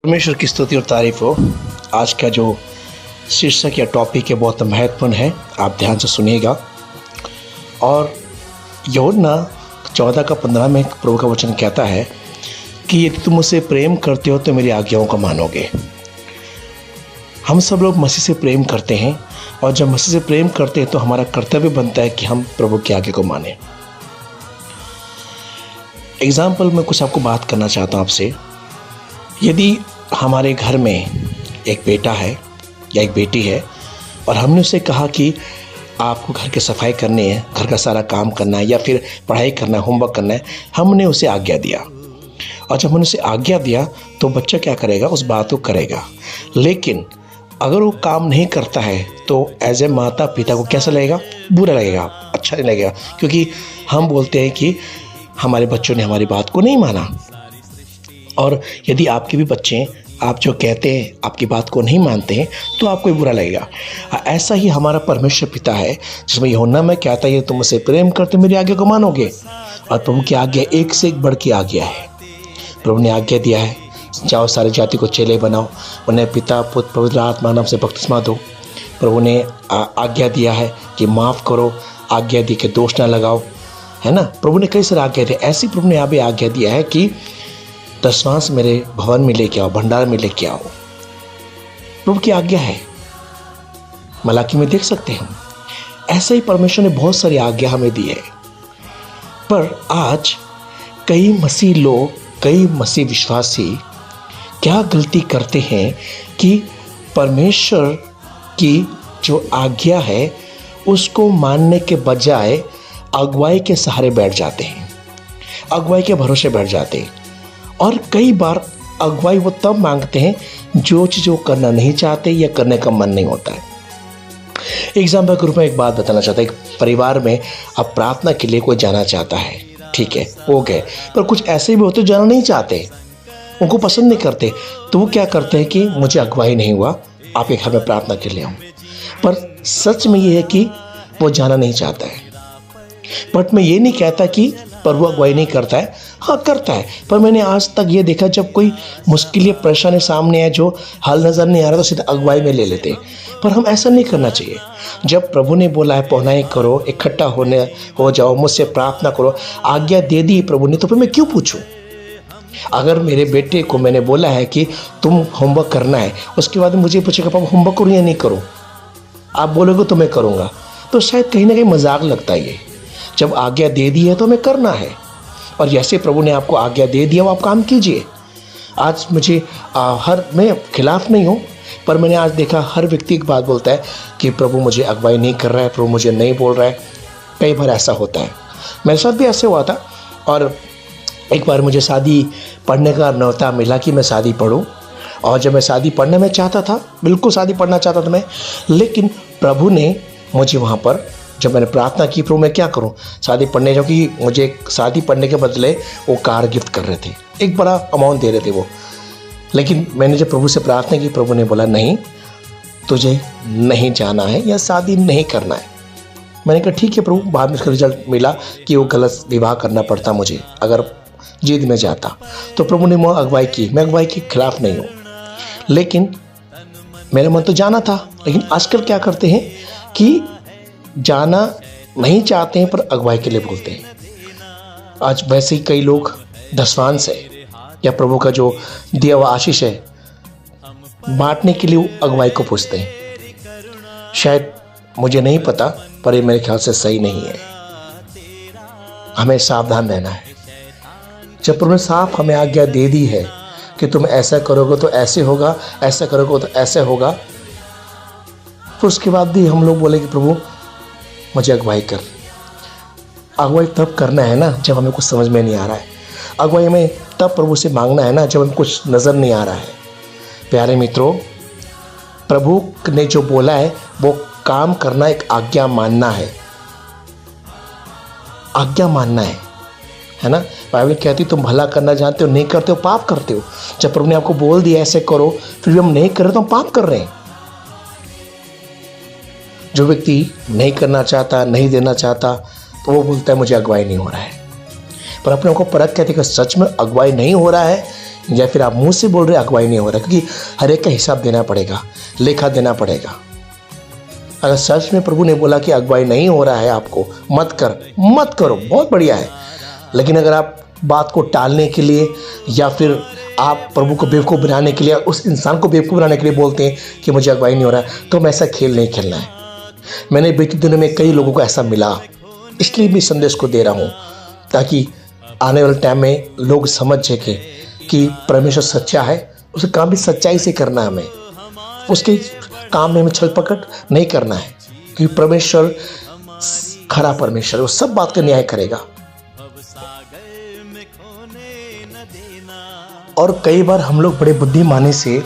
परमेश्वर की स्तुति और तारीफ हो। आज का जो शीर्षक या टॉपिक है बहुत महत्वपूर्ण है, आप ध्यान से सुनिएगा। और यूहन्ना 14:15 में प्रभु का वचन कहता है कि यदि तुम मुझसे प्रेम करते हो तो मेरी आज्ञाओं को मानोगे। हम सब लोग मसीह से प्रेम करते हैं, और जब मसीह से प्रेम करते हैं तो हमारा कर्तव्य बनता है कि हम प्रभु की आज्ञा को माने। एग्जाम्पल मैं कुछ आपको बात करना चाहता हूँ आपसे। यदि हमारे घर में एक बेटा है या एक बेटी है और हमने उसे कहा कि आपको घर की सफाई करनी है, घर का सारा काम करना है या फिर पढ़ाई करना है, होमवर्क करना है, हमने उसे आज्ञा दिया। और जब हमने उसे आज्ञा दिया तो बच्चा क्या करेगा, उस बात को करेगा। लेकिन अगर वो काम नहीं करता है तो एज ए माता पिता को कैसा लगेगा, बुरा लगेगा, अच्छा नहीं लगेगा, क्योंकि हम बोलते हैं कि हमारे बच्चों ने हमारी बात को नहीं माना। और यदि आपके भी बच्चे आप जो कहते हैं आपकी बात को नहीं मानते हैं तो आपको भी बुरा लगेगा। ऐसा ही हमारा परमेश्वर पिता है, जिसमें यूहन्ना में कहता है तुम मुझसे प्रेम करते मेरी आज्ञा को मानोगे। और प्रभु की आज्ञा एक से एक बढ़ के आज्ञा है। प्रभु ने आज्ञा दिया है, जाओ सारी जाति को चेले बनाओ, उन्हें पिता पुत्र पवित्र आत्मा नाम से बपतिस्मा दो। प्रभु ने आज्ञा दिया है कि माफ़ करो, आज्ञा दी कि दोष ना लगाओ, है ना। प्रभु ने कई सारे आज्ञा दी। ऐसी प्रभु ने यहाँ भी आज्ञा दिया है कि दशवांश मेरे भवन में लेके आओ, भंडार में लेके आओ। प्रभु की आज्ञा है, मलाकी में देख सकते हैं। ऐसे ही परमेश्वर ने बहुत सारी आज्ञा हमें दी है। पर आज कई मसीह लोग, कई मसीह विश्वासी क्या गलती करते हैं कि परमेश्वर की जो आज्ञा है उसको मानने के बजाय अगुवाई के सहारे बैठ जाते हैं, अगुवाई के भरोसे बैठ जाते हैं। और कई बार अगुवाई वो तब मांगते हैं जो चीज़ वो करना नहीं चाहते या करने का मन नहीं होता है। एग्जाम्पल के रूप में एक बात बताना चाहता है। एक परिवार में अब प्रार्थना के लिए कोई जाना चाहता है, ठीक है, हो गए। पर कुछ ऐसे भी होते जाना नहीं चाहते, उनको पसंद नहीं करते, तो वो क्या करते हैं कि मुझे अगुवाई नहीं हुआ, आपके घर में प्रार्थना के लिए आऊँ। पर सच में ये है कि वो जाना नहीं चाहता है। बट मैं ये नहीं कहता कि पर वो अगुवाई नहीं करता है, हाँ करता है। पर मैंने आज तक ये देखा जब कोई मुश्किल या परेशानी सामने है जो हल नज़र नहीं आ रहा तो सीधा अगुवाई में ले लेते हैं। पर हम ऐसा नहीं करना चाहिए। जब प्रभु ने बोला है पौनाई करो, इकट्ठा हो जाओ, मुझसे प्रार्थना करो, आज्ञा दे दी प्रभु ने, तो फिर मैं क्यों पूछूं? अगर मेरे बेटे को मैंने बोला है कि तुम होमवर्क करना है, उसके बाद मुझे पूछेगा पापा होमवर्क करूँ या नहीं करूँ, आप बोलोगे तो मैं करूँगा, तो शायद कहीं ना कहीं मजाक लगता है। ये जब आज्ञा दे दी है तो हमें करना है। और जैसे प्रभु ने आपको आज्ञा दे दिया वो आप काम कीजिए। आज मुझे मैं खिलाफ नहीं हूँ, पर मैंने आज देखा हर व्यक्ति एक बात बोलता है कि प्रभु मुझे अगुवाई नहीं कर रहा है, प्रभु मुझे नहीं बोल रहा है। कई बार ऐसा होता है, मेरे साथ भी ऐसे हुआ था। और एक बार मुझे शादी पढ़ने का न्योता मिला कि मैं शादी पढ़ूँ, और जब मैं शादी पढ़ने में चाहता था, बिल्कुल शादी पढ़ना चाहता था मैं, लेकिन प्रभु ने मुझे वहाँ पर, जब मैंने प्रार्थना की प्रभु मैं क्या करूं, शादी पढ़ने जाऊँ, कि मुझे शादी पढ़ने के बदले वो कार गिफ्ट कर रहे थे, एक बड़ा अमाउंट दे रहे थे वो। लेकिन मैंने जब प्रभु से प्रार्थना की, प्रभु ने बोला नहीं, तुझे नहीं जाना है या शादी नहीं करना है। मैंने कहा ठीक है प्रभु। बाद में उसका रिजल्ट मिला कि वो गलत विवाह करना पड़ता मुझे अगर जिद में जाता। तो प्रभु ने मुझे अगुवाई की। मैं अगुवाई के खिलाफ नहीं हूँ, लेकिन मेरा मन तो जाना था। लेकिन आजकल क्या करते हैं कि जाना नहीं चाहते हैं पर अगुवाई के लिए बोलते हैं। आज वैसे ही कई लोग दशवांश है या प्रभु का जो दिया हुआ आशीष है बांटने के लिए अगुवाई को पूछते हैं। शायद मुझे नहीं पता, पर ये मेरे ख्याल से सही नहीं है। हमें सावधान रहना है। जब प्रभु ने साफ हमें आज्ञा दे दी है कि तुम ऐसा करोगे तो ऐसे होगा, ऐसा करोगे तो ऐसे होगा, तो उसके बाद भी हम लोग बोले कि प्रभु मुझे अगुवाई कर। अगुवाई तब करना है ना जब हमें कुछ समझ में नहीं आ रहा है। अगुवाई हमें तब प्रभु से मांगना है ना जब हमें कुछ नज़र नहीं आ रहा है। प्यारे मित्रों, प्रभु ने जो बोला है वो काम करना, एक आज्ञा मानना है, आज्ञा मानना है ना। बाइबल कहती तुम भला करना जानते हो, नहीं करते हो पाप करते हो। जब प्रभु ने आपको बोल दिया ऐसे करो, फिर भी हम नहीं कर रहे तो हम पाप कर रहे हैं। जो व्यक्ति नहीं करना चाहता, नहीं देना चाहता, तो वो बोलता है मुझे अगुवाई नहीं हो रहा है। पर अपने को परख कहते कि सच में अगुवाई नहीं हो रहा है या फिर आप मुंह से बोल रहे अगुवाई नहीं हो रहा, क्योंकि हर एक का हिसाब देना पड़ेगा, लेखा देना पड़ेगा। अगर सच में प्रभु ने बोला कि अगुवाई नहीं हो रहा है आपको, मत करो, बहुत बढ़िया है। लेकिन अगर आप बात को टालने के लिए या फिर आप प्रभु को बेवकूफ़ बनाने के लिए, उस इंसान को बेवकूफ़ बनाने के लिए बोलते हैं कि मुझे अगुवाई नहीं हो रहा है, तो हम ऐसा खेल नहीं खेलना है। मैंने बीते दिनों में कई लोगों को ऐसा मिला, इसलिए भी संदेश को दे रहा हूँ, ताकि आने वाले टाइम में लोग समझ सके कि परमेश्वर सच्चा है, उसे काम भी सच्चाई से करना है हमें, उसके काम में हमें छल पकड़ नहीं करना है, क्योंकि परमेश्वर खरा परमेश्वर, वो सब बात का न्याय करेगा। और कई बार हम लोग बड़े बुद्धिमानी से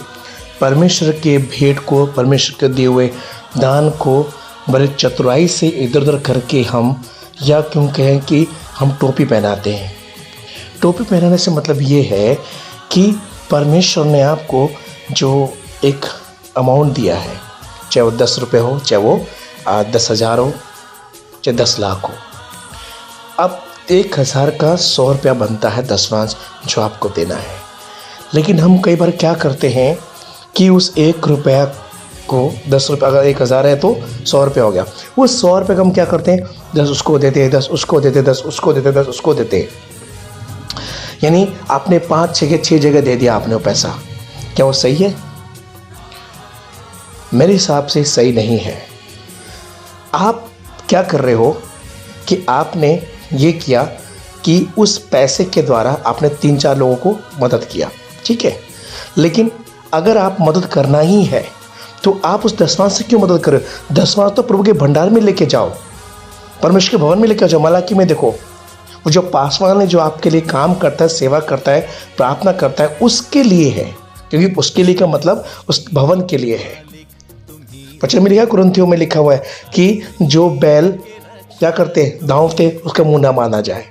परमेश्वर के भेंट को, परमेश्वर के दिए हुए दान को बड़े चतुराई से इधर उधर करके हम, या क्यों कहें कि हम टोपी पहनाते हैं। टोपी पहनाने से मतलब ये है कि परमेश्वर ने आपको जो एक अमाउंट दिया है, चाहे वो 10 रुपये हो, चाहे वो 10,000 हो, चाहे 10 लाख हो, अब 1,000 का 100 रुपया बनता है दशमांश जो आपको देना है। लेकिन हम कई बार क्या करते हैं कि उस 1 रुपया को 10 रुपये, अगर 1,000 है तो 100 रुपया हो गया, वो 100 रुपये का हम क्या करते हैं, 10 उसको देते हैं, 10 उसको देते, 10 उसको देते, 10 उसको देते, यानी आपने 5-6 जगह दे दिया आपने वो पैसा। क्या वो सही है? मेरे हिसाब से सही नहीं है। आप क्या कर रहे हो कि आपने ये किया कि उस पैसे के द्वारा आपने 3-4 लोगों को मदद किया, ठीक है, लेकिन अगर आप मदद करना ही है तो आप उस दशमांश से क्यों मदद करें? दशमांश तो प्रभु के भंडार में लेके जाओ, परमेश्वर के भवन में लेके जाओ। मलाकी में देखो, वो जो पासवान है, जो आपके लिए काम करता है, सेवा करता है, प्रार्थना करता है, उसके लिए है, क्योंकि उसके लिए का मतलब उस भवन के लिए है। वचन में लिखा, कुरिन्थियों में लिखा हुआ है कि जो बैल क्या करते हैं, दांवते, उसका मुंह ना माना जाए।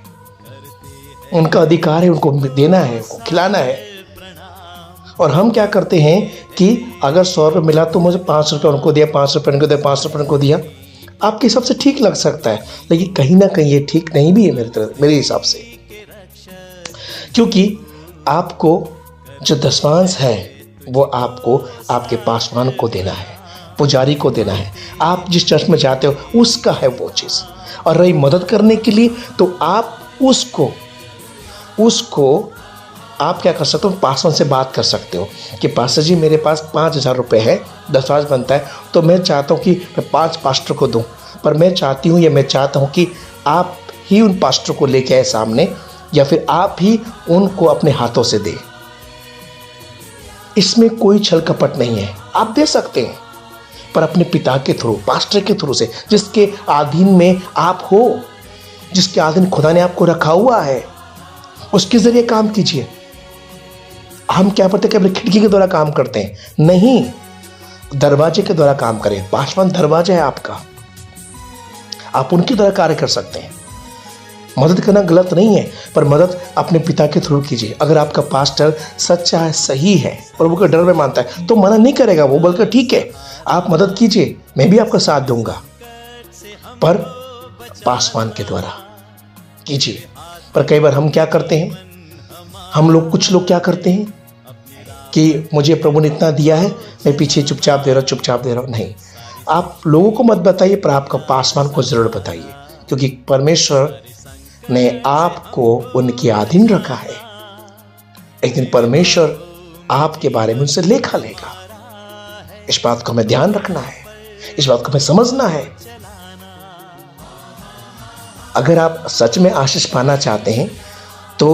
उनका अधिकार है, उनको देना है, उनको खिलाना है। और हम क्या करते हैं कि अगर 100 रुपये मिला तो मुझे 5 रुपये उनको दिया, 5 रुपये उनको दिया, 5 रुपये उनको दिया। आपके हिसाब से ठीक लग सकता है, लेकिन कहीं ना कहीं ये ठीक नहीं भी है मेरे हिसाब से, क्योंकि आपको जो दशमांश है वो आपको आपके पासवान को देना है, पुजारी को देना है, आप जिस चर्च में जाते हो उसका है वो चीज़। और रही मदद करने के लिए, तो आप उसको आप क्या कर सकते हो, पासवान से बात कर सकते हो कि पास्टर जी मेरे पास 5,000 रुपये है, दशमांश बनता है, तो मैं चाहता हूँ कि मैं 5 पास्टर को दूँ, पर मैं चाहती हूँ या मैं चाहता हूँ कि आप ही उन पास्टर को लेके आए सामने, या फिर आप ही उनको अपने हाथों से दें। इसमें कोई छल कपट नहीं है, आप दे सकते हैं, पर अपने पिता के थ्रू, पास्टर के थ्रू से, जिसके अधीन में आप हो, जिसके अधीन खुदा ने आपको रखा हुआ है, उसके जरिए काम कीजिए। हम क्या करते हैं कि अपनी खिड़की के द्वारा काम करते हैं, नहीं, दरवाजे के द्वारा काम करें। पासवान दरवाजा है आपका, आप उनके द्वारा कार्य कर सकते हैं। मदद करना गलत नहीं है, पर मदद अपने पिता के थ्रू कीजिए। अगर आपका पास्टर सच्चा है, सही है, प्रभु के डर में मानता है, तो मना नहीं करेगा वो, बल्कि ठीक है आप मदद कीजिए, मैं भी आपका साथ दूंगा, पर पासवान के द्वारा कीजिए। पर कई बार हम क्या करते हैं, हम लोग, कुछ लोग क्या करते हैं कि मुझे प्रभु ने इतना दिया है, मैं पीछे चुपचाप दे रहा हूँ। नहीं, आप लोगों को मत बताइए, पर आपका पासवान को जरूर बताइए, क्योंकि परमेश्वर ने आपको उनके अधीन रखा है। एक दिन परमेश्वर आपके बारे में उनसे लेखा लेगा। इस बात को हमें ध्यान रखना है, इस बात को हमें समझना है। अगर आप सच में आशीष पाना चाहते हैं तो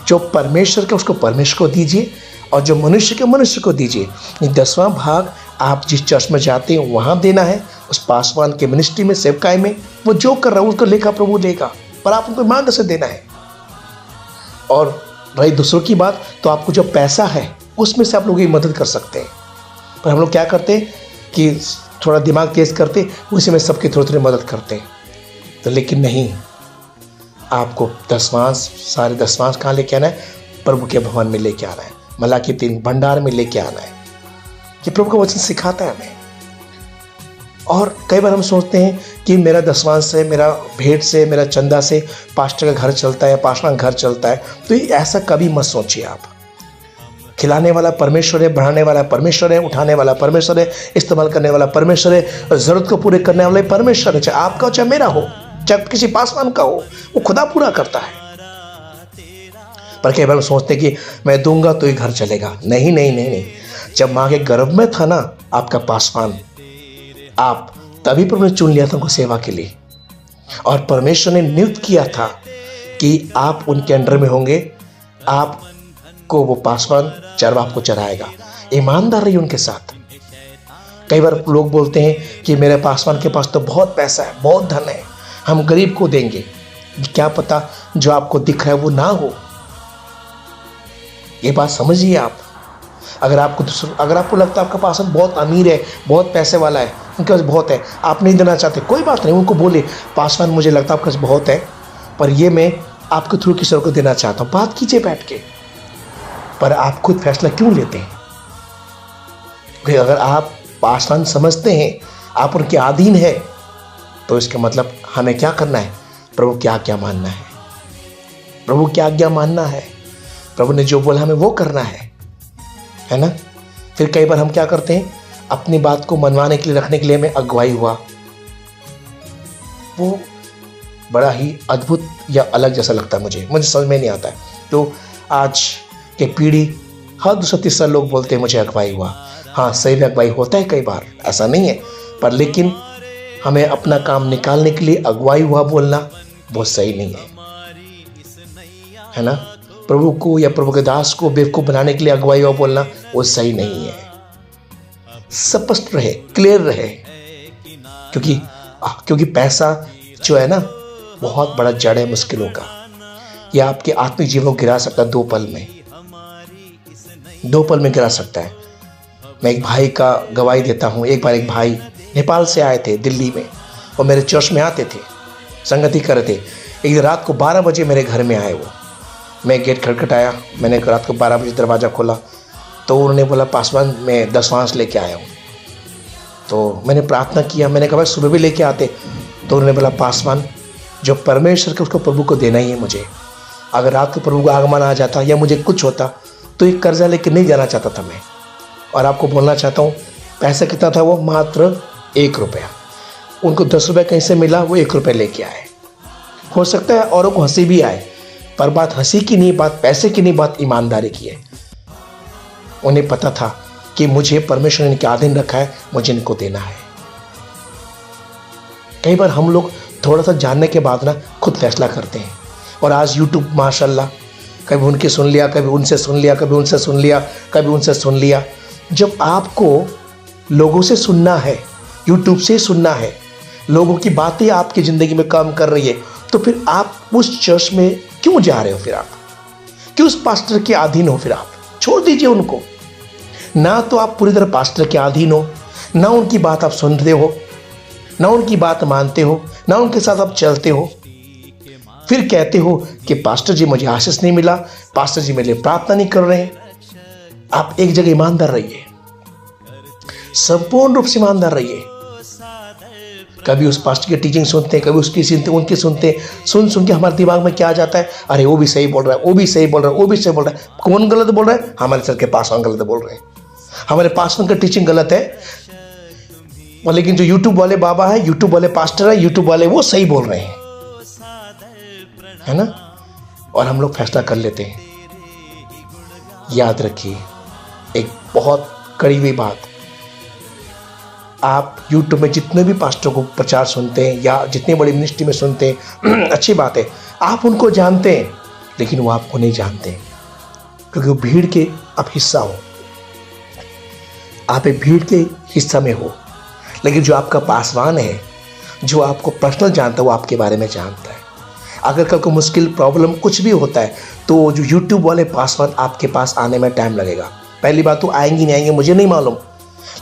जो परमेश्वर का उसको परमेश्वर को दीजिए, और जो मनुष्य के मनुष्य को दीजिए। 10वां भाग आप जिस चर्च में जाते हैं वहाँ देना है, उस पासवान के मिनिस्ट्री में, सेवकाई में, वो जो कर रहा है उसको लेखा प्रभु देगा, पर आप उनको ईमानदारी से देना है। और रही दूसरों की बात, तो आपको जो पैसा है उसमें से आप लोगों की मदद कर सकते हैं। पर हम लोग क्या करते हैं कि थोड़ा दिमाग तेज करते, उसी में सबकी थोड़ी मदद करते हैं। तो लेकिन नहीं, आपको दशमांश, सारे दशमांश कहाँ लेके आना है? प्रभु के भवन में लेके आना है, मलाकी 3 भंडार में लेके आना है। ये प्रभु का वचन सिखाता है हमें। और कई बार हम सोचते हैं कि मेरा दशमांश से, मेरा भेंट से, मेरा चंदा से पास्टर का घर चलता है, पास्टर का घर चलता है। तो ऐसा कभी मत सोचिए आप। खिलाने वाला परमेश्वर है, बढ़ाने वाला परमेश्वर है, उठाने वाला परमेश्वर है, इस्तेमाल करने वाला परमेश्वर है, और ज़रूरत को पूरे करने वाला परमेश्वर है। चाहे आपका हो चाहे मेरा हो, चाहे किसी पासवान का हो, वो खुदा पूरा करता है। पर कई बार हम सोचते कि मैं दूंगा तो ही घर चलेगा। नहीं नहीं नहीं नहीं, जब माँ के गर्भ में था ना आपका पासवान, आप तभी पर उन्हें चुन लिया था उनको सेवा के लिए, और परमेश्वर ने नियुक्त किया था कि आप उनके अंडर में होंगे, आपको वो पासवान चरवा आपको चराएगा। ईमानदार रहिए उनके साथ। कई बार लोग बोलते हैं कि मेरे पासवान के पास तो बहुत पैसा है, बहुत धन है, हम गरीब को देंगे। क्या पता जो आपको दिख रहा है वो ना हो। ये बात समझिए आप। अगर आपको लगता है आपका पासवान बहुत अमीर है, बहुत पैसे वाला है, उनके पास बहुत है, आप नहीं देना चाहते, कोई बात नहीं, उनको बोले पासवान मुझे लगता है आपके पास बहुत है, पर ये मैं आपके थ्रू किसी और को देना चाहता हूँ। बात कीजिए बैठ के। पर आप खुद फैसला क्यों लेते हैं? क्योंकि अगर आप पासवान समझते हैं, आप उनके अधीन है, तो इसका मतलब हमें क्या करना है? प्रभु की आज्ञा मानना है। प्रभु की आज्ञा मानना है। प्रभु ने जो बोला हमें वो करना है ना। फिर कई बार हम क्या करते हैं, अपनी बात को मनवाने के लिए, रखने के लिए हमें अगुवाई हुआ, वो बड़ा ही अद्भुत या अलग जैसा लगता है मुझे समझ में नहीं आता है। तो आज की पीढ़ी, हर दूसरा तीसरा लोग बोलते हैं मुझे अगुवाई हुआ। हाँ, सही में अगुवाई होता है कई बार, ऐसा नहीं है, पर लेकिन हमें अपना काम निकालने के लिए अगुवाई हुआ बोलना बहुत सही नहीं है ना। प्रभु को या प्रभु के दास को बेवकूफ़ बनाने के लिए अगुवाई हुआ बोलना वो सही नहीं है। स्पष्ट रहे, क्लियर रहे, क्योंकि पैसा जो है ना बहुत बड़ा जड़ है मुश्किलों का। यह आपके आत्मिक जीवन को गिरा सकता है, दो पल में गिरा सकता है। मैं एक भाई का गवाही देता हूँ। एक बार एक भाई नेपाल से आए थे दिल्ली में, और मेरे चर्च में आते थे, संगति कर रहे थे। एक दिन रात को 12 बजे मेरे घर में आए वो। मैं गेट खटखटाया, मैंने रात को 12 बजे दरवाज़ा खोला, तो उन्होंने बोला पासवान मैं 10 लेके आया हूँ। तो मैंने प्रार्थना किया, मैंने कहा भाई सुबह भी लेके आते। तो उन्होंने बोला पासवान जो परमेश्वर के उसको प्रभु को देना ही है मुझे। अगर रात को प्रभु का आगमन आ जाता या मुझे कुछ होता तो एक कर्जा लेके नहीं जाना चाहता था मैं। और आपको बोलना चाहता हूँ पैसा कितना था वो, मात्र 1 रुपया। उनको 10 रुपये कहीं से मिला, वो 1 रुपये लेके आए। हो सकता है औरों को हंसी भी आए, पर बात हंसी की नहीं, बात पैसे की नहीं, बात ईमानदारी की है। उन्हें पता था कि मुझे परमेश्वर ने इनके अधीन रखा है, मुझे इनको देना है। कई बार हम लोग थोड़ा सा जानने के बाद ना खुद फैसला करते हैं। और आज यूट्यूब माशाल्लाह, कभी उनके सुन लिया, कभी उनसे सुन लिया, कभी उनसे सुन लिया, कभी उनसे सुन लिया। जब आपको लोगों से सुनना है, यूट्यूब से सुनना है, लोगों की बातें आपकी ज़िंदगी में काम कर रही है, तो फिर आप उस चर्च में क्यों जा रहे हो? फिर आप क्यों उस पास्टर के अधीन हो? फिर आप छोड़ दीजिए उनको। ना तो आप पूरी तरह पास्टर के अधीन हो, ना उनकी बात आप सुनते हो, ना उनकी बात मानते हो, ना उनके साथ आप चलते हो। फिर कहते हो कि पास्टर जी मुझे आशीष नहीं मिला, पास्टर जी मेरे लिए प्रार्थना नहीं कर रहे हैं। आप एक जगह ईमानदार रहिए, संपूर्ण रूप से ईमानदार रहिए। कभी उस पास्टर की टीचिंग सुनते हैं, कभी उसकी सुनते, उनकी सुनते, सुन के हमारे दिमाग में क्या आ जाता है, अरे वो भी सही बोल रहा है, वो भी सही बोल रहा है, वो भी सही बोल रहा है। कौन गलत बोल रहा है? हमारे सर के पासवान गलत बोल रहे हैं, हमारे पासवान का टीचिंग गलत है। और लेकिन जो यूट्यूब वाले बाबा है, यूट्यूब वाले पास्टर है, यूट्यूब वाले वो सही बोल रहे हैं, है ना। और हम लोग फैसला कर लेते हैं। याद रखिए एक बहुत कड़वी बात, आप यूट्यूब में जितने भी पास्टर को प्रचार सुनते हैं या जितनी बड़ी मिनिस्ट्री में सुनते हैं, अच्छी बात है, आप उनको जानते हैं, लेकिन वो आपको नहीं जानते, क्योंकि वो भीड़ के आप हिस्सा हो, आप एक भीड़ के हिस्सा में हो। लेकिन जो आपका पासवान है, जो आपको पर्सनल जानता है, वो आपके बारे में जानता है। अगर कल को मुश्किल प्रॉब्लम कुछ भी होता है, तो जो यूट्यूब वाले पासवान आपके पास आने में टाइम लगेगा। पहली बात तो आएंगी नहीं आएंगे मुझे नहीं मालूम,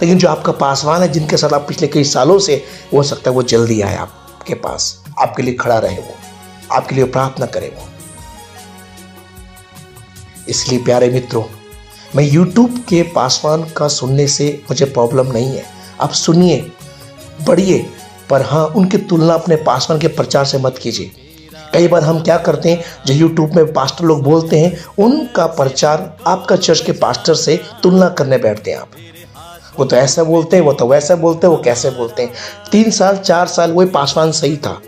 लेकिन जो आपका पासवान है, जिनके साथ आप पिछले कई सालों से, हो सकता है वो जल्दी आए आपके पास, आपके लिए खड़ा रहे, वो आपके लिए प्रार्थना करे वो। इसलिए प्यारे मित्रों, मैं यूट्यूब के पासवान का सुनने से मुझे प्रॉब्लम नहीं है। आप सुनिए, बढ़िए, पर हाँ उनकी तुलना अपने पासवान के प्रचार से मत कीजिए। कई बार हम क्या करते हैं, जो यूट्यूब में पास्टर लोग बोलते हैं उनका प्रचार आपका चर्च के पास्टर से तुलना करने बैठते हैं आप। वो तो ऐसा बोलते हैं, वो तो वैसा बोलते हैं, वो कैसे बोलते हैं। 3 साल 4 साल वही पासवान सही था,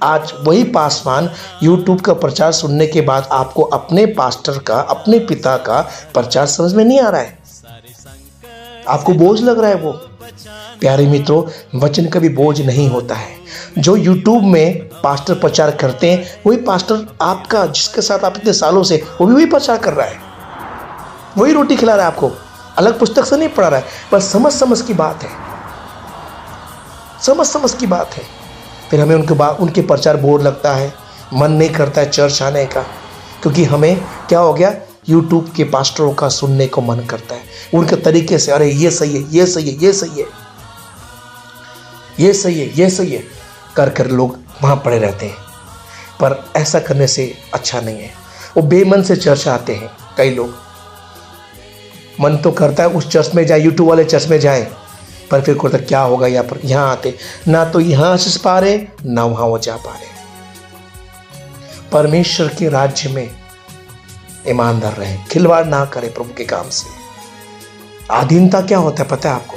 आज वही पासवान यूट्यूब का प्रचार सुनने के बाद आपको अपने पास्टर का, अपने पिता का प्रचार समझ में नहीं आ रहा है, आपको बोझ लग रहा है वो। प्यारे मित्रों, वचन कभी बोझ नहीं होता है। जो यूट्यूब में पास्टर प्रचार करते हैं वही पास्टर आपका, जिसके साथ आप इतने सालों से, वो भी वही प्रचार कर रहा है, वही रोटी खिला रहा है आपको, अलग पुस्तक से नहीं पढ़ा रहा है। पर समझ की बात है, समझ की बात है। फिर हमें उनके प्रचार बोर लगता है, मन नहीं करता है चर्च आने का, क्योंकि हमें क्या हो गया, यूट्यूब के पास्टरों का सुनने को मन करता है, उनके तरीके से। अरे ये सही है, ये सही है, ये सही है, ये सही है, ये सही है कर लोग वहाँ पड़े रहते हैं। पर ऐसा करने से अच्छा नहीं है। वो बेमन से चर्च आते हैं कई लोग, मन तो करता है उस चर्च में जाए, यूट्यूब वाले चर्च में जाएं, पर फिर कोई क्या होगा यहाँ पर, यहाँ आते ना तो यहाँ से पा रहे ना वहाँ वो जा पा रहे। परमेश्वर के राज्य में ईमानदार रहे, खिलवाड़ ना करे प्रभु के काम से। आधीनता क्या होता है पता है आपको?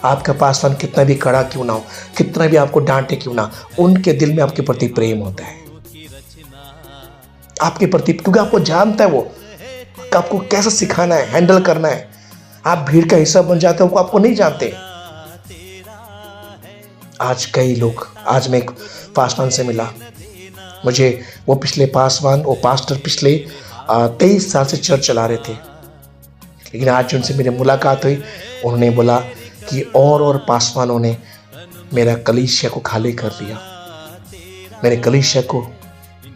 आपका पासवान कितना भी कड़ा क्यों ना हो, कितना भी आपको डांटे क्यों ना, उनके दिल में आपके प्रति प्रेम होता है, आपके प्रति, क्योंकि आपको जानता है वो आपको कैसे सिखाना है, हैंडल करना है। आप भीड़ का हिस्सा बन जाते हो, वो आपको नहीं जानते। आज कई लोग, आज मैं एक पासवान से मिला, मुझे वो पिछले पासवान, वो पास्टर पिछले 23 साल से चर्च चला रहे थे, लेकिन आज उनसे मेरी मुलाकात हुई, उन्होंने बोला कि और पासवानों ने मेरा कलीसिया को खाली कर दिया, मेरे कलीसिया को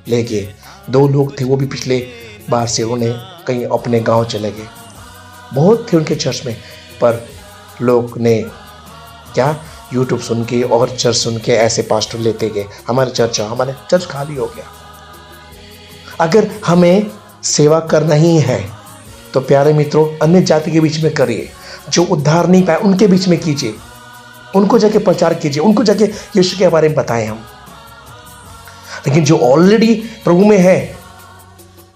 ले गए। 2 लोग थे, वो भी पिछले बार से उन्हें कहीं अपने गांव चले गए। बहुत थे उनके चर्च में, पर लोग ने क्या, यूट्यूब सुन के और चर्च सुन के ऐसे पास्टर लेते गए, हमारे चर्च खाली हो गया। अगर हमें सेवा करना ही है तो प्यारे मित्रों, अन्य जाति के बीच में करिए, जो उद्धार नहीं पाए उनके बीच में कीजिए, उनको जाके प्रचार कीजिए, उनको जाके यीशु के बारे में बताएं हम। लेकिन जो ऑलरेडी प्रभु में है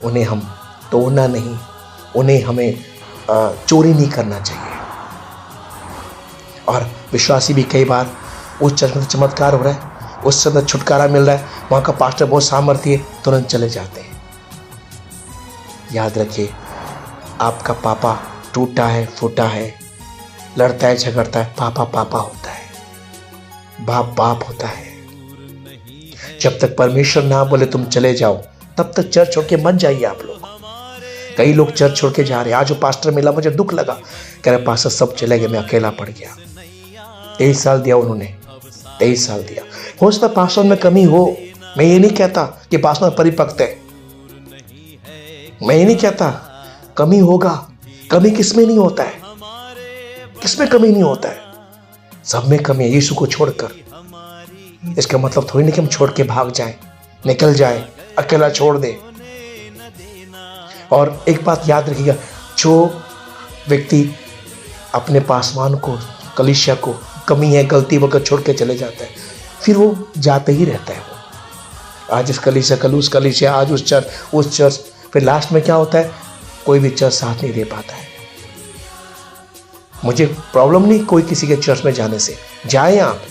उन्हें हम तोड़ना नहीं, उन्हें हमें चोरी नहीं करना चाहिए। और विश्वासी भी कई बार उस चर्च में चमत्कार हो रहा है, उस समय छुटकारा मिल रहा है, वहाँ का पास्टर बहुत सामर्थ्य है, तुरंत चले जाते हैं। याद रखिए, आपका पापा टूटा है, फूटा है, लड़ता है, झगड़ता है, पापा होता है, बाप होता है। जब तक परमेश्वर ना बोले तुम चले जाओ, तब तक चर्च छोड़ के मत जाइए आप लोग। कई लोग चर्च छोड़ के जा रहे हैं। आज वो पास्टर मिला, मुझे दुख लगा, कह रहे पास्टर सब चले गए, मैं अकेला पड़ गया। 23 साल दिया उन्होंने, 23 साल दिया। हो सकता है पास्टर में कमी हो, मैं ये नहीं कहता कि पास्टर परिपक्व है, मैं ये नहीं कहता, कमी होगा। कमी किसमें नहीं होता है, किसमें कमी नहीं होता है, सब में कमी है, यीशु को छोड़कर। इसका मतलब थोड़ी नहीं कि हम छोड़ के भाग जाएं, निकल जाएं, अकेला छोड़ दे। और एक बात याद रखिएगा, जो व्यक्ति अपने पासवान को, कलीसिया को कमी है, गलती वगैरह छोड़ के चले जाता है, फिर वो जाते ही रहता है। वो आज इस कलीसिया, कल उस कलीसिया, आज उस चर्च, फिर लास्ट में क्या होता है, कोई भी चर्च साथ नहीं दे पाता है। मुझे प्रॉब्लम नहीं कोई किसी के चर्च में जाने से, जाए आप,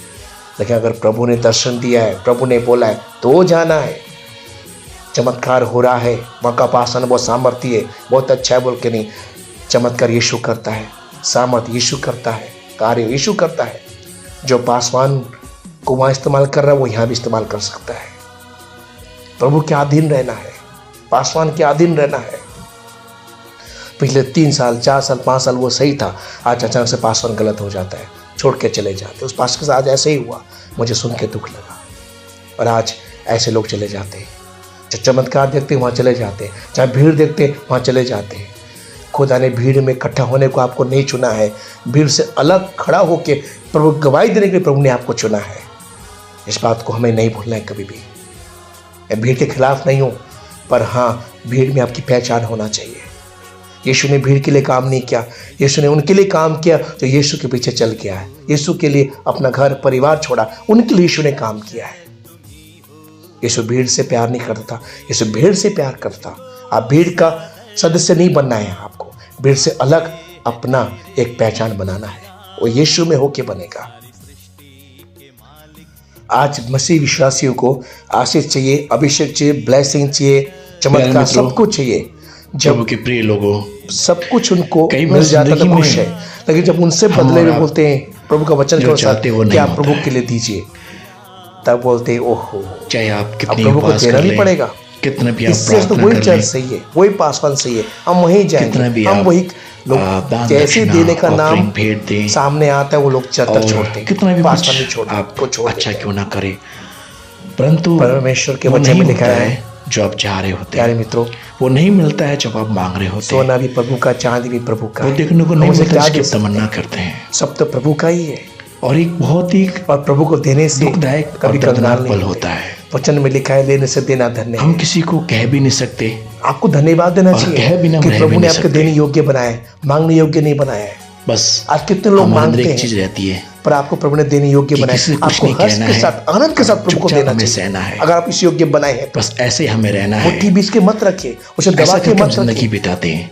लेकिन अगर प्रभु ने दर्शन दिया है, प्रभु ने बोला है तो जाना है। चमत्कार हो रहा है, वहाँ का पास्टर बहुत सामर्थ्य है, बहुत अच्छा है बोल के नहीं, चमत्कार यीशु करता है, सामर्थ यीशु करता है, कार्य यीशु करता है। जो पासवान को वहाँ इस्तेमाल कर रहा है वो यहाँ भी इस्तेमाल कर सकता है। प्रभु के अधीन रहना है, पासवान के अधीन रहना है। पिछले 3 साल 4 साल 5 साल वो सही था, आज अचानक से पासवान गलत हो जाता है, छोड़ के चले जाते। उस पास्टर के साथ आज ऐसे ही हुआ, मुझे सुन के दुख लगा। और आज ऐसे लोग चले जाते हैं, जो चमत्कार देखते हैं वहाँ चले जाते हैं, चाहे भीड़ देखते हैं वहाँ चले जाते हैं। खुदा ने भीड़ में इकट्ठा होने को आपको नहीं चुना है, भीड़ से अलग खड़ा होकर प्रभु गवाही देने के लिए प्रभु ने आपको चुना है। इस बात को हमें नहीं भूलना है कभी भी। मैं भीड़ के खिलाफ नहीं हूँ, पर हाँ, भीड़ में आपकी पहचान होना चाहिए। यीशु ने भीड़ के लिए काम नहीं किया, यीशु ने उनके लिए काम किया जो यीशु के पीछे चल गया है, यीशु के लिए अपना घर परिवार छोड़ा, उनके लिए यीशु ने काम किया है। यीशु भीड़ से प्यार नहीं करता था, यीशु भीड़ से प्यार करता। आप भीड़ का सदस्य नहीं बनना है, आपको भीड़ से अलग अपना एक पहचान बनाना है, वो यीशु में होके बनेगा। आज मसीह विश्वासियों को आशीष चाहिए, अभिषेक चाहिए, ब्लेसिंग चाहिए, चमत्कार सब कुछ चाहिए। जब के प्रिय लोगों, सब कुछ उनको मिल जाता तो खुश है, लेकिन जब उनसे बदले हुए बोलते हैं प्रभु का वचन के अनुसार कि आप प्रभु के लिए दीजिए, तब बोलते हैं ओहो, चाहे आप कितनी प्रभु को देना नहीं पड़ेगा, कितना भी आप इससे तो वही चर्च सही है, वही पासवान सही है, हम वहीं जाएंगे, हम वही लोग जैसे देने का नाम सामने आता है वो लोग चर्च छोड़ते हैं, कितना भी पासवान नहीं छोड़ते, आपको छोड़ अच्छा क्यों ना करे, परंतु परमेश्वर के वचन में लिखा है जो आप चाह रहे होते प्यारे मित्रों, वो नहीं मिलता है जब आप मांग रहे होते। सोना भी प्रभु का, चांदी भी प्रभु का, वो देखने को नहीं मिलता जिसकी तमन्ना करते हैं, सब तो प्रभु का ही है। और एक बहुत ही और प्रभु को देने से दुखदायक कभी दर्दनाक पल होता है। वचन में लिखा है लेने से देना धन्य है। हम किसी को कह भी नहीं सकते, आपको धन्यवाद देना चाहिए कि प्रभु ने आपके देने योग्य बनाया है, मांगने योग्य नहीं बनाया है। बस आज कितने लोग मांगते हैं, चीज रहती है, पर आपको प्रभु ने देने योग्य बनाया, आपको हर्ष के साथ, आनंद के साथ प्रभु को देना चाहिए। अगर आप इस योग्य बनाए हैं, बस ऐसे हमें रहना है, मुट्ठी बीच के मत रखिए, उसे दबा के मत जिंदगी बिताते हैं,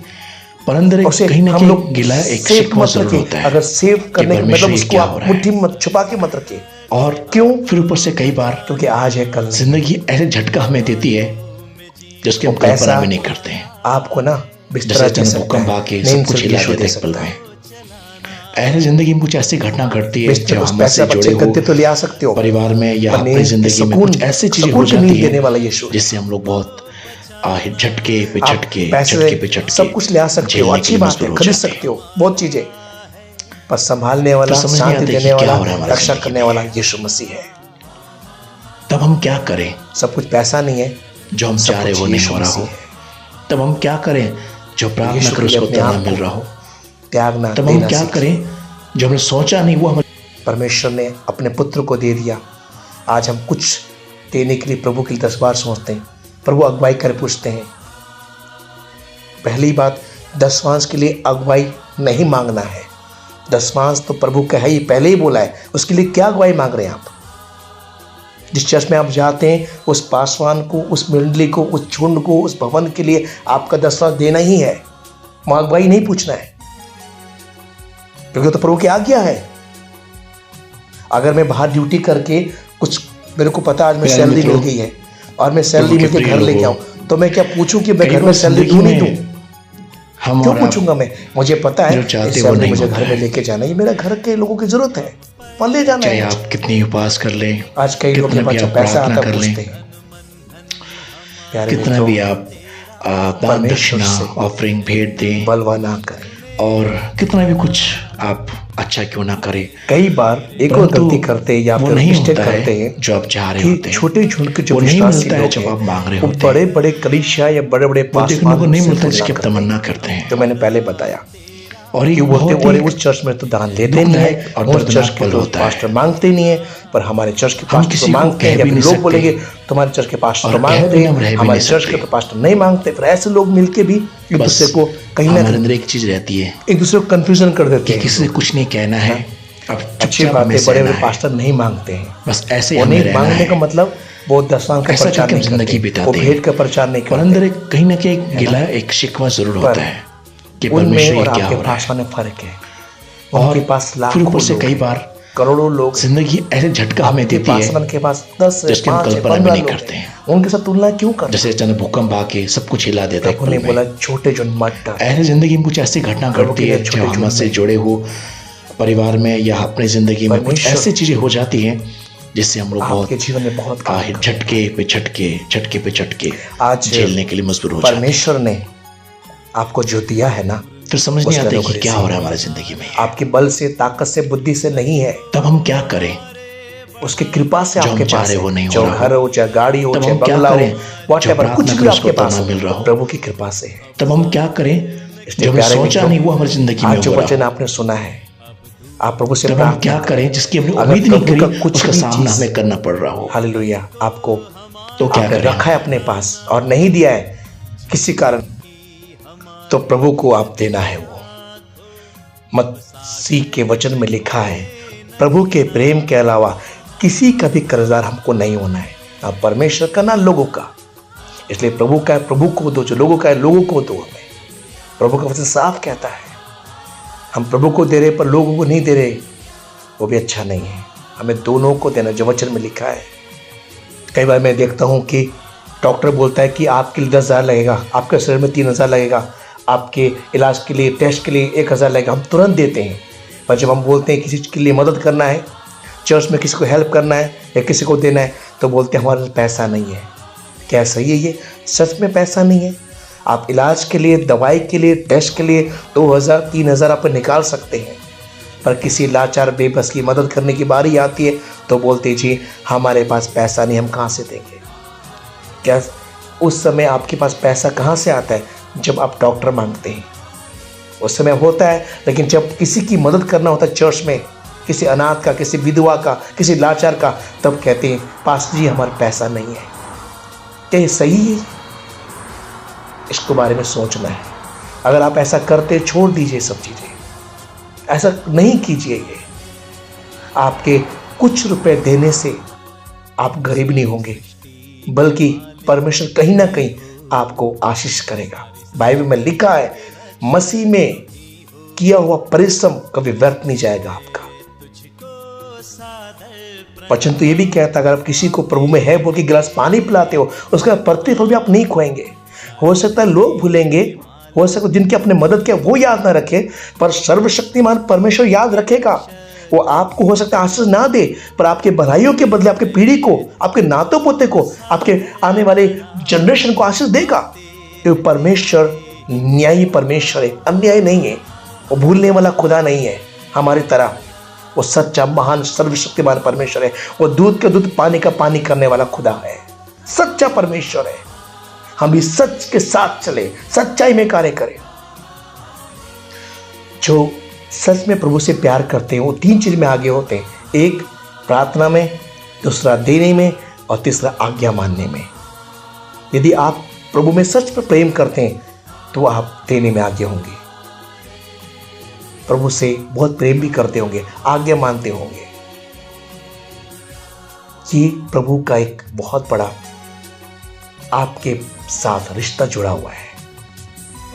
पर अंदर कहीं ना कहीं गिला एक शिकवा जरूर होता है। अगर सेव करने का मतलब उसको आप मुट्ठी में मत छुपा के मत रखिए। और क्यों? फिर ऊपर से कई बार क्योंकि आज है कल जिंदगी ऐसे झटका हमें देती है जिसके हम कल्पना भी नहीं करते हैं। आपको ना बिस्तर भूकंप आके सब कुछ हिला देता है पल में। ऐसे जिंदगी में कुछ ऐसी घटना घटती है जब हम से जुड़े हो तो ले आ सकते हो परिवार में या अपनी जिंदगी में कुछ ऐसी चीजें हो जाती है जिससे हम लोग बहुत झटके पे झटके सब कुछ ले आ सकते हो, अच्छी बात है, खरीद सकते हो बहुत चीजें, पर संभालने वाला, शांति देने वाला, रक्षा करने वाला यीशु मसीह है। तब हम क्या करें? सब कुछ पैसा नहीं है जो हम चाह रहे वो नहीं हो रहा हो। तब हम क्या करें? जो प्रार्थना कर उसको उत्तर ना मिल रहा हो। त्यागना, तब हम क्या करें? जो हमने सोचा नहीं वो हमें परमेश्वर ने अपने पुत्र को दे दिया। आज हम कुछ देने के लिए प्रभु के लिए 10 बार सोचते हैं, प्रभु अगुवाई कर पूछते हैं। पहली बात, दशमांश के लिए अगुवाई नहीं मांगना है। दशमांश तो प्रभु का है ही, पहले ही बोला है, उसके लिए क्या अगुवाई मांग रहे हैं आप? जिस चर्च में आप जाते हैं उस पासवान को, उस मंडली को, उस झुंड को, उस भवन के लिए आपका दशमांश देना ही है, वहां अगुवाई नहीं पूछना है, क्योंकि तो प्रभु की आज्ञा है। अगर मैं बाहर ड्यूटी करके कुछ, मेरे को पता आज मैं सैलरी मिल गई है और मैं सैलरी मिलके घर लेके आऊं, तो मैं क्या पूछूं कि मैं घर में सैलरी क्यों नहीं दूं? क्यों पूछूंगा मैं? मुझे पता है सैलरी मुझे घर में लेके जाना, ये मेरा घर के लोगों की जरूरत है, पर ले जाना है। आप कितनी उपास कर लें, आज कई लोग के पास पैसा आता है पूछते हैं, कितना भी आप दान दक्षिणा ऑफरिंग भेंट दें, बलवा ना करें, और कितना भी कुछ आप अच्छा क्यों ना करें। कई बार एक और गलती करते हैं या फिर मिस्टेक करते हैं जो आप चाह रहे होते हैं, छोटे झुंड के जो नहीं मिलता है जब आप मांग रहे होते हैं, बड़े बड़े कलीसिया या बड़े बड़े पासवान को नहीं मिलता जिसकी आप तमन्ना करते हैं, जो मैंने पहले बताया। और ये बोलते उस चर्च में तो दान लेते नहीं है, और उस चर्च के तो पास्टर मांगते नहीं है, पर हमारे चर्च के पास्टर तो मांगते हैं। लोग बोलेंगे तुम्हारे चर्च के पास्टर तो मांगते हैं, हमारे चर्च के तो पास्टर नहीं मांगते। पर ऐसे लोग मिलके भी एक दूसरे को कहीं ना अंदर एक चीज रहती है, एक दूसरे को कंफ्यूजन कर देते हैं, किसी से कुछ नहीं कहना है। अब अच्छी बात है, बड़े बड़े पास्टर नहीं मांगते हैं, बस ऐसे नहीं मांगने का मतलब वो दशमांश का प्रचार नहीं जिंदगी बिताते हैं, वो भेंट का प्रचार नहीं करते। अंदर कहीं ना कहीं गिला एक शिकवा जरूर होता है कि परमेश्वर और आपके पास में फर्क है। उनके पास लाखों से कई बार करोड़ों लोग, जिंदगी ऐसे झटका हमें देती है के पास 10 से 5 से 15 नहीं करते हैं, उनके साथ तुलना क्यों करते? जैसे अचानक भूकंप आके सब कुछ हिला देता है। उन्होंने बोला छोटे जो मत, ऐसे जिंदगी में कुछ ऐसी घटना घटती है जो हमसे जुड़े हो परिवार में या अपनी जिंदगी में कुछ ऐसी चीजें हो जाती हैं जिससे हम लोग बहुत जीवन में बहुत झटके पे झटके आज झेलने के लिए मजबूर हो जाते हैं। परमेश्वर ने आपको जो दिया है ना, फिर समझ नहीं आता कि क्या हो रहा है हमारी जिंदगी में। आपके बल से, ताकत से, बुद्धि से नहीं है। तब हम क्या करें? उसकी कृपा से आपके पास वो नहीं हो रहा, घर हो, चाहे गाड़ी हो, चाहे बंगला हो, व्हाटएवर, कुछ भी आपके पास मिल रहा हो, प्रभु की कृपा से है। तब हम क्या करें? जो हमने सोचा नहीं वो हमारी जिंदगी में हो रहा है। जो वचन आपने सुना है, आप प्रभु से हम क्या करें जिसकी हमने उम्मीद नहीं करी, कुछ का सामना हमें करना पड़ रहा हो। हालेलुया। आपको तो क्या रखा है अपने पास और नहीं दिया है किसी कारण, तो प्रभु को आप देना है। वो मसीह के वचन में लिखा है, प्रभु के प्रेम के अलावा किसी का भी कर्जदार हमको नहीं होना है। ना परमेश्वर का ना लोगों का। इसलिए प्रभु का है प्रभु को दो, जो लोगों का है लोगों को दो। हमें प्रभु का वचन साफ कहता है, हम प्रभु को दे रहे पर लोगों को नहीं दे रहे, वो भी अच्छा नहीं है। हमें दोनों को देना, जो वचन में लिखा है। कई बार मैं देखता हूँ कि डॉक्टर बोलता है कि आपके लिए 10,000 लगेगा, आपके शरीर में 3,000 लगेगा, आपके इलाज के लिए टेस्ट के लिए 1,000 लगेगा, हम तुरंत देते हैं। पर जब हम बोलते हैं किसी के लिए मदद करना है, चर्च में किसी को हेल्प करना है या किसी को देना है, तो बोलते हैं हमारे पास पैसा नहीं है। क्या सही है ये? सच में पैसा नहीं है। आप इलाज के लिए, दवाई के लिए, टेस्ट के लिए 2,000 3,000 आप निकाल सकते हैं, पर किसी लाचार बेबस की मदद करने की बारी आती है तो बोलते जी हमारे पास पैसा नहीं, हम कहाँ से देंगे। क्या उस समय आपके पास पैसा कहाँ से आता है? जब आप डॉक्टर मांगते हैं उस समय होता है, लेकिन जब किसी की मदद करना होता है चर्च में, किसी अनाथ का, किसी विधवा का, किसी लाचार का, तब कहते हैं पास्टर जी हमारा पैसा नहीं है। क्या ये सही है? इसके बारे में सोचना है। अगर आप ऐसा करते, छोड़ दीजिए सब चीज़ें, ऐसा नहीं कीजिए। ये आपके कुछ रुपए देने से आप गरीब नहीं होंगे, बल्कि परमेश्वर कहीं ना कहीं आपको आशीष करेगा। बाइबल में लिखा है मसीह में किया हुआ परिश्रम कभी व्यर्थ नहीं जाएगा आपका। वचन तो ये भी कहता है अगर आप किसी को प्रभु में है बोल के गिलास पानी पिलाते हो, उसका प्रतिफल भी आप नहीं खोएंगे। हो सकता है लोग भूलेंगे, हो सकता है जिनकी अपने मदद किया वो याद ना रखे, पर सर्वशक्तिमान परमेश्वर याद रखेगा। वो आपको हो सकता है आशीष ना दे, पर आपके भलाइयों के बदले आपके पीढ़ी को, आपके नातों पोते को, आपके आने वाले जनरेशन को आशीष देगा। क्योंकि परमेश्वर न्यायी परमेश्वर है, अन्याय नहीं है। वो भूलने वाला खुदा नहीं है हमारी तरह। वो सच्चा महान सर्वशक्तिमान परमेश्वर है। वो दूध का दूध, पानी का पानी करने वाला खुदा है, सच्चा परमेश्वर है। हम भी सच के साथ चले, सच्चाई में कार्य करें। जो सच में प्रभु से प्यार करते हैं वो 3 चीज में आगे होते हैं। एक प्रार्थना में, दूसरा देने में, और तीसरा आज्ञा मानने में। यदि आप प्रभु में सच में प्रेम करते हैं तो आप देने में आगे होंगे, प्रभु से बहुत प्रेम भी करते होंगे, आज्ञा मानते होंगे। ये प्रभु का एक बहुत बड़ा आपके साथ रिश्ता जुड़ा हुआ है।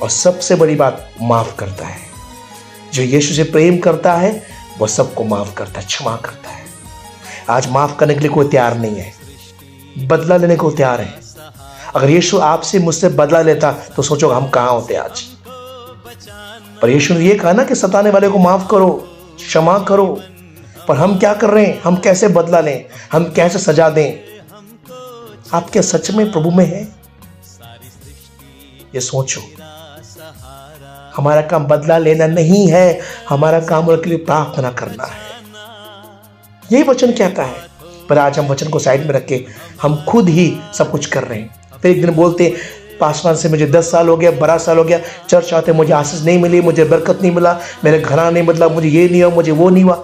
और सबसे बड़ी बात, माफ करता है। जो यीशु से प्रेम करता है वो सबको माफ करता है, क्षमा करता है। आज माफ करने के लिए कोई तैयार नहीं है, बदला लेने को तैयार है। अगर यीशु आपसे मुझसे बदला लेता तो सोचो हम कहाँ होते आज। पर यीशु ने ये कहा ना कि सताने वाले को माफ करो, क्षमा करो। पर हम क्या कर रहे हैं? हम कैसे बदला लें? हम कैसे सजा दें? आप क्या सच में प्रभु में है? ये सोचो। हमारा काम बदला लेना नहीं है, हमारा काम उनके लिए प्रार्थना करना है। यही वचन कहता है। पर आज हम वचन को साइड में रख के हम खुद ही सब कुछ कर रहे हैं। फिर एक दिन बोलते पासवान से मुझे 10 साल हो गया, 12 साल हो गया, चर्च आते मुझे आशीष नहीं मिली, मुझे बरकत नहीं मिला, मेरे घराना नहीं बदला, मुझे ये नहीं हुआ, मुझे वो नहीं हुआ।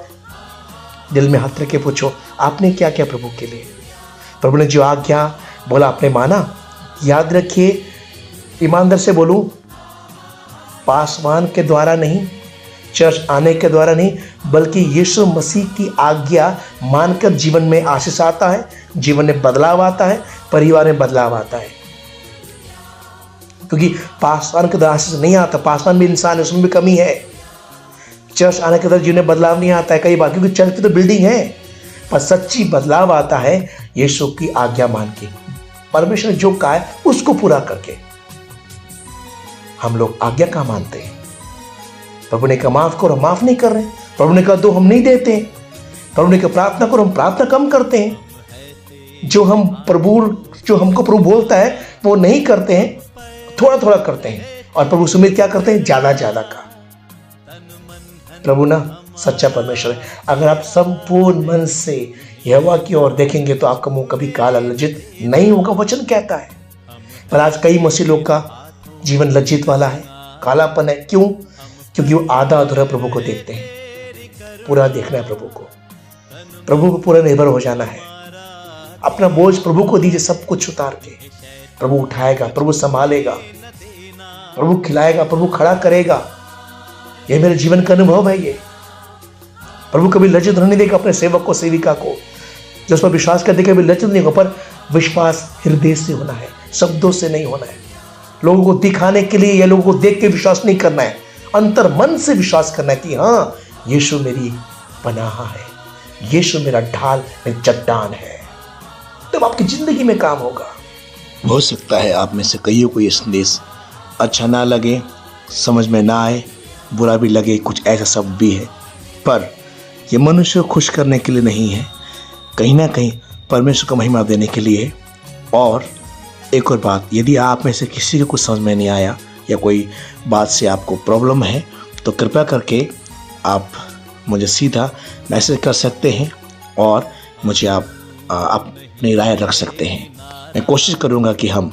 दिल में हाथ रख के पूछो आपने क्या किया प्रभु के लिए? प्रभु ने जो आज्ञा बोला आपने माना? याद रखिए, ईमानदार से बोलूं, पासवान के द्वारा नहीं, चर्च आने के द्वारा नहीं, बल्कि यीशु मसीह की आज्ञा मानकर जीवन में आशीष आता है, जीवन में बदलाव आता है, परिवार में बदलाव आता है। क्योंकि पासवान के द्वारा आशीष नहीं आता, पासवान भी इंसान है, उसमें भी कमी है। चर्च आने के द्वारा जीवन में बदलाव नहीं आता है कई बार, क्योंकि चर्च की तो बिल्डिंग है, पर सच्ची बदलाव आता है यीशु की आज्ञा मान के, परमेश्वर ने जो कहा है उसको पूरा करके। हम लोग आज्ञा का मानते हैं। प्रभु ने कहा माफ करो, हम माफ नहीं कर रहे। प्रभु ने कहा दो, हम नहीं देते हैं। प्रभु ने कहा प्रार्थना करो, हम प्रार्थना कम करते हैं। जो हमको प्रभु बोलता है वो नहीं करते हैं, थोड़ा थोड़ा करते हैं। और प्रभु से उम्मीद क्या करते हैं? ज्यादा ज्यादा का। प्रभु ना सच्चा परमेश्वर है। अगर आप संपूर्ण मन से यहोवा की ओर देखेंगे तो आपका मुंह कभी काला लज्जित नहीं होगा, वचन कहता है। पर आज कई मसीह लोग का जीवन लज्जित वाला है, कालापन है। क्यों? क्योंकि वो आधा अधूरा प्रभु को देखते हैं। पूरा देखना है प्रभु को, प्रभु को पूरा निर्भर हो जाना है। अपना बोझ प्रभु को दीजिए, सब कुछ उतार के। प्रभु उठाएगा, प्रभु संभालेगा, प्रभु खिलाएगा, प्रभु खड़ा करेगा। ये मेरे जीवन का अनुभव है। ये प्रभु कभी लज्जित नहीं देगा अपने सेवक को, सेविका को। जो उस पर विश्वास करते कभी लज्जित नहीं होगा। पर विश्वास हृदय से होना है, शब्दों से नहीं होना है। लोगों को दिखाने के लिए या लोगों को देख के विश्वास नहीं करना है, अंतर मन से विश्वास करना है कि हाँ, यीशु मेरी पनाह है, यीशु मेरा ढाल, मेरी चट्टान है। तब आपकी जिंदगी में काम होगा। हो सकता है आप में से कईयों को ये संदेश अच्छा ना लगे, समझ में ना आए, बुरा भी लगे, कुछ ऐसा शब्द भी है, पर यह मनुष्य को खुश करने के लिए नहीं है, कहीं ना कहीं परमेश्वर को महिमा देने के लिए। और एक और बात, यदि आप में से किसी को कुछ समझ में नहीं आया या कोई बात से आपको प्रॉब्लम है, तो कृपया करके आप मुझे सीधा मैसेज कर सकते हैं और मुझे आप अपनी राय रख सकते हैं। मैं कोशिश करूंगा कि हम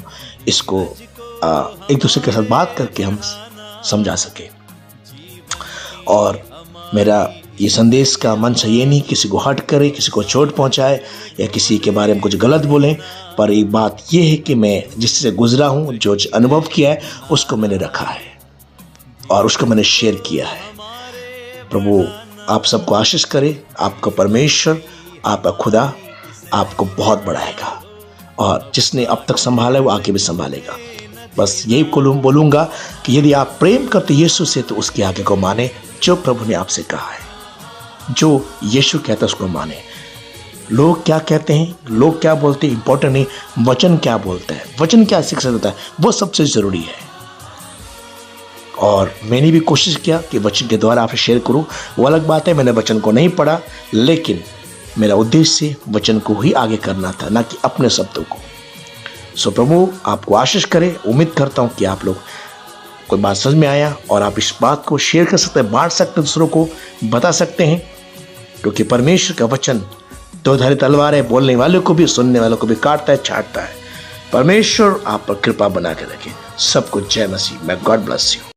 इसको एक दूसरे के साथ बात करके हम समझा सके। और मेरा ये संदेश का मंशा ये नहीं किसी को हर्ट करे, किसी को चोट पहुंचाए या किसी के बारे में कुछ गलत बोलें, पर एक बात ये है कि मैं जिससे गुजरा हूँ, जो अनुभव किया है, उसको मैंने रखा है और उसको मैंने शेयर किया है। प्रभु आप सबको आशीष करे, आपका परमेश्वर, आपका खुदा आपको बहुत बढ़ाएगा और जिसने अब तक संभाला है वो आगे भी संभालेगा। बस यही बोलूँगा कि यदि आप प्रेम करते यीशु से तो उसके आगे को माने, जो प्रभु ने आपसे कहा है, जो यीशु कहता है उसको माने। लोग क्या कहते हैं, लोग क्या बोलते हैं इंपॉर्टेंट नहीं, वचन क्या बोलता है, वचन क्या शिक्षा देता है, वो सबसे ज़रूरी है। और मैंने भी कोशिश किया कि वचन के द्वारा आपसे शेयर करूं। वो अलग बात है, मैंने वचन को नहीं पढ़ा, लेकिन मेरा उद्देश्य वचन को ही आगे करना था, ना कि अपने शब्दों को। सो प्रभु आपको आशीष करे। उम्मीद करता हूं कि आप लोग कोई बात समझ में आया और आप इस बात को शेयर कर सकते हैं, बांट सकते हैं, दूसरों को बता सकते हैं, क्योंकि परमेश्वर का वचन दोधारी तलवार है, बोलने वालों को भी सुनने वालों को भी काटता है, छाटता है। परमेश्वर आप पर कृपा बना के रखे। सबको जय मसीह। मैं गॉड ब्लेस यू।